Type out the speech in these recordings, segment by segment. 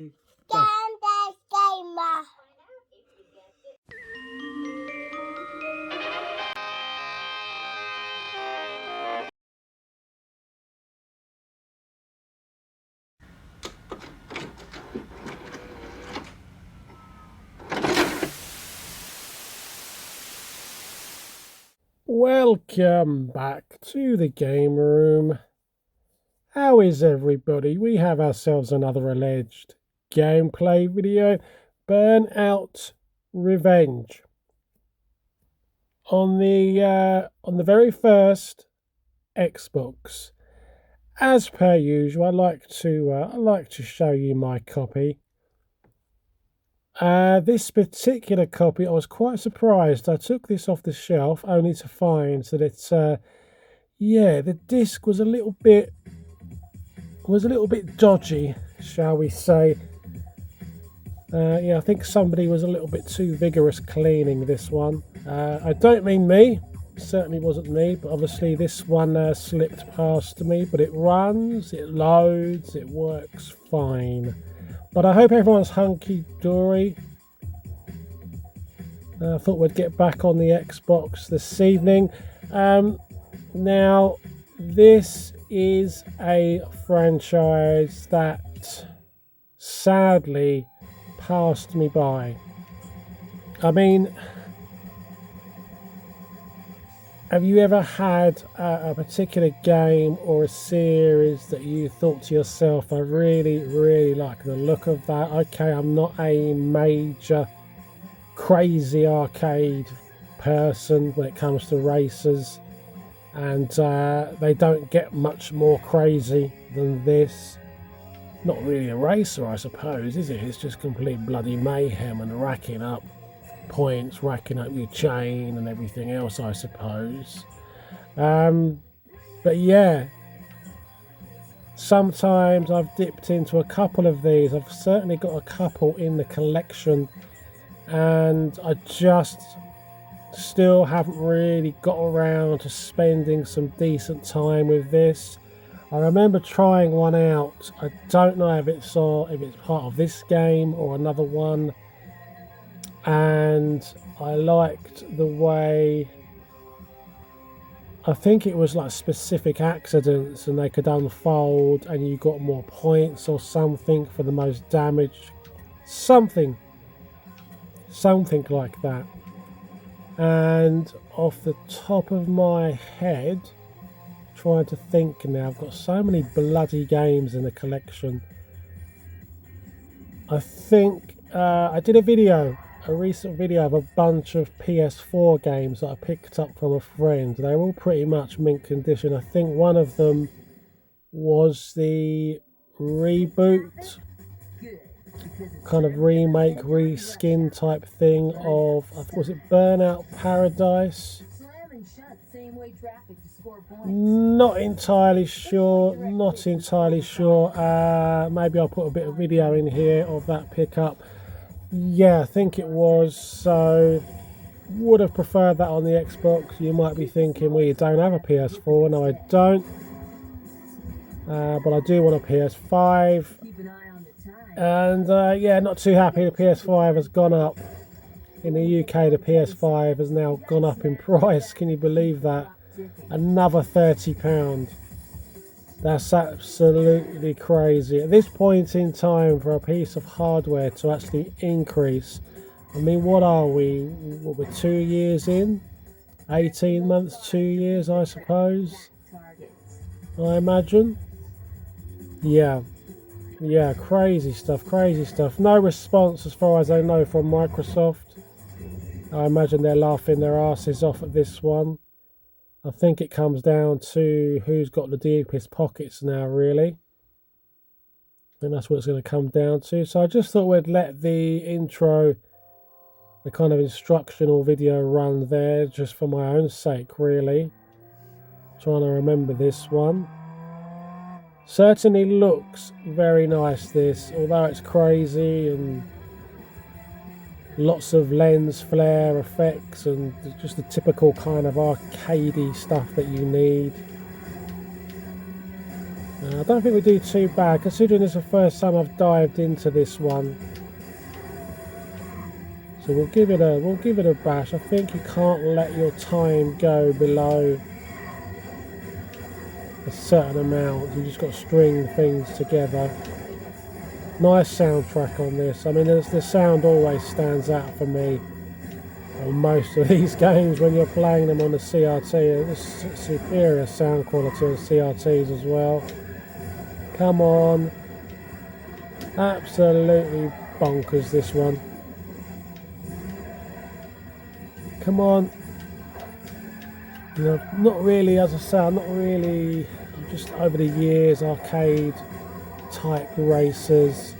Gamer. Welcome back to the game room. How is everybody? We have ourselves another alleged gameplay video, Burnout Revenge. On the very first Xbox. As per usual, I like to show you my copy. This particular copy, I was quite surprised. I took this off the shelf only to find that it's the disc was a little bit dodgy, shall we say. I think somebody was a little bit too vigorous cleaning this one. I don't mean me, certainly wasn't me, but obviously this one slipped past me, but it runs, it loads, it works fine. But I hope everyone's hunky-dory. I thought we'd get back on the Xbox this evening. Now, this is a franchise that sadly passed me by. I mean, have you ever had a particular game or a series that you thought to yourself, I really, really like the look of that? Okay, I'm not a major crazy arcade person when it comes to racers, and they don't get much more crazy than this. Not really a racer, I suppose, is it? It's just complete bloody mayhem and racking up points, racking up your chain and everything else, I suppose. But yeah, sometimes I've dipped into a couple of these. I've certainly got a couple in the collection, and I just still haven't really got around to spending some decent time with this. I remember trying one out. I don't know if it's part of this game or another one, and I liked the way, I think it was like specific accidents and they could unfold and you got more points or something for the most damage, something like that. And off the top of my head, trying to think now, I've got so many bloody games in the collection. I think I did a recent video of a bunch of PS4 games that I picked up from a friend. They're all pretty much mint condition. I think one of them was the reboot, kind of remake, reskin type thing of, was it Burnout Paradise? Not entirely sure. Maybe I'll put a bit of video in here of that pickup. Yeah, I think it was. So, would have preferred that on the Xbox. You might be thinking, well, you don't have a PS4. No, I don't. But I do want a PS5. And not too happy the PS5 has gone up. In the UK, the PS5 has now gone up in price. Can you believe that? Another £30. That's absolutely crazy. At this point in time, for a piece of hardware to actually increase, I mean, what are we? What, we're 2 years in? 18 months, 2 years, I suppose. I imagine. Yeah, crazy stuff. No response as far as I know from Microsoft. I imagine they're laughing their asses off at this one. I think it comes down to who's got the deepest pockets now, really. I think that's what it's going to come down to. So I just thought we'd let the intro, the kind of instructional video run there, just for my own sake, really. Trying to remember this one. Certainly looks very nice, this, although it's crazy and lots of lens flare effects and just the typical kind of arcadey stuff that you need. I don't think we do too bad, considering it's the first time I've dived into this one. So we'll give it a bash. I think you can't let your time go below a certain amount. You just got to string things together. Nice soundtrack on this. I mean, the sound always stands out for me on most of these games when you're playing them on the CRT. There's superior sound quality on CRTs as well. Come on. Absolutely bonkers, this one. Come on. You know, not really, as I say, I'm just over the years, arcade type racers.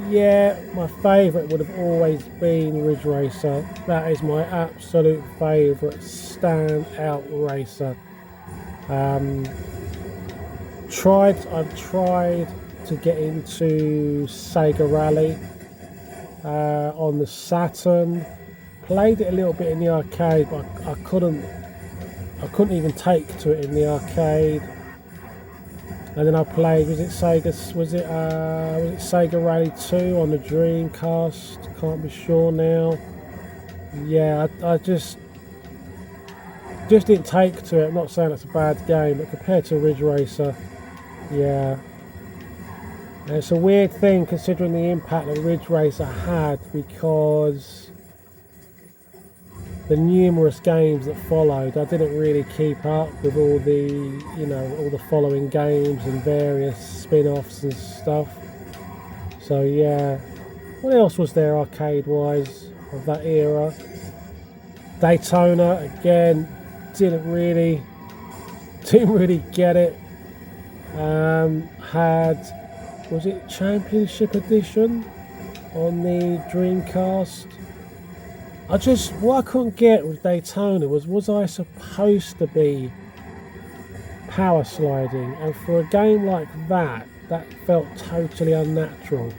Yeah, my favourite would have always been Ridge Racer. That is my absolute favourite stand-out racer. I've tried to get into Sega Rally on the Saturn. Played it a little bit in the arcade, but I couldn't even take to it in the arcade. And then I played, was it Sega Rally 2 on the Dreamcast? Can't be sure now. Yeah, I just didn't take to it. I'm not saying it's a bad game, but compared to Ridge Racer, yeah. And it's a weird thing considering the impact that Ridge Racer had, because the numerous games that followed, I didn't really keep up with all the following games and various spin-offs and stuff. So yeah, what else was there arcade-wise of that era? Daytona, again, didn't really get it. Was it Championship Edition on the Dreamcast? What I couldn't get with Daytona was I supposed to be power sliding? And for a game like that felt totally unnatural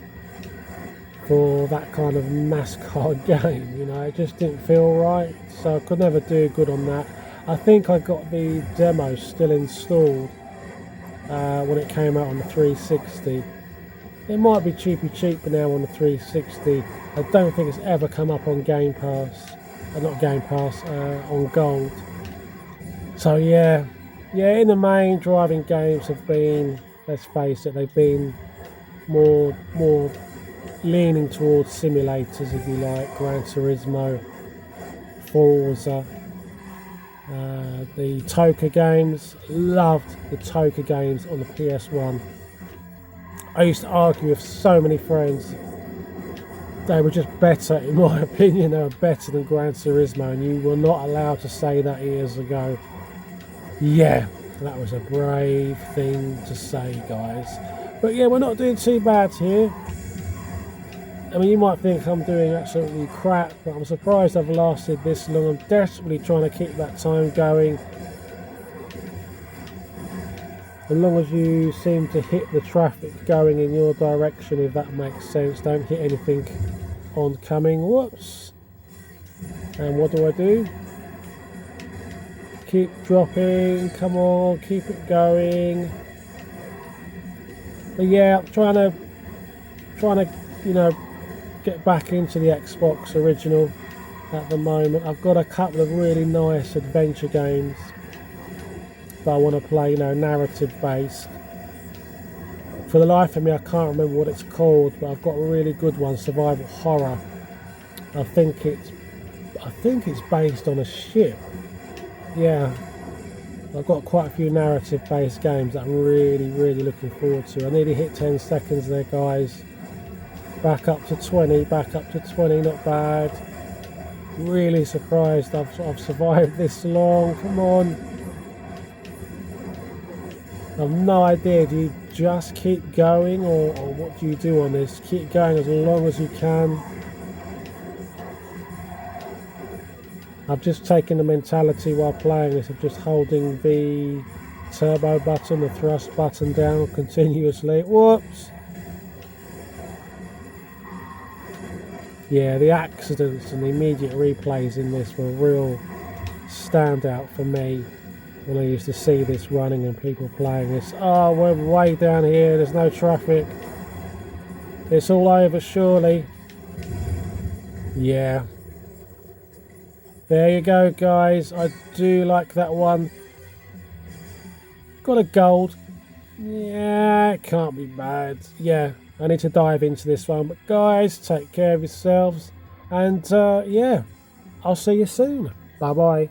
for that kind of NASCAR game, you know, it just didn't feel right. So I could never do good on that. I think I got the demo still installed when it came out on the 360. It might be cheap now on the 360. I don't think it's ever come up on Game Pass. On Gold. So yeah, in the main, driving games have been, let's face it, they've been more leaning towards simulators, if you like. Gran Turismo, Forza, the Toka games. Loved the Toka games on the PS1. I used to argue with so many friends. They were just better, in my opinion. They were better than Gran Turismo, and you were not allowed to say that years ago. Yeah, that was a brave thing to say, guys. But yeah, we're not doing too bad here. I mean, you might think I'm doing absolutely crap, but I'm surprised I've lasted this long. I'm desperately trying to keep that time going. As long as you seem to hit the traffic going in your direction, if that makes sense. Don't hit anything oncoming. Whoops. And what do? Keep dropping. Come on, keep it going. But yeah, I'm trying to, you know, get back into the Xbox original at the moment. I've got a couple of really nice adventure games that I want to play, you know, narrative based. For the life of me, I can't remember what it's called, but I've got a really good one, survival horror. I think it's based on a ship. Yeah, I've got quite a few narrative based games that I'm really looking forward to. I nearly hit 10 seconds there, guys. Back up to 20, not bad. Really surprised I've survived this long. Come on. I've no idea, do you just keep going or what do you do on this? Keep going as long as you can. I've just taken the mentality while playing this of just holding the turbo button, the thrust button down continuously. Whoops! Yeah, the accidents and the immediate replays in this were a real standout for me. when I used to see this running and people playing this. Oh, we're way down here. There's no traffic. It's all over, surely. Yeah. There you go, guys. I do like that one. Got a gold. Yeah, it can't be bad. Yeah, I need to dive into this one. But guys, take care of yourselves. And yeah, I'll see you soon. Bye-bye.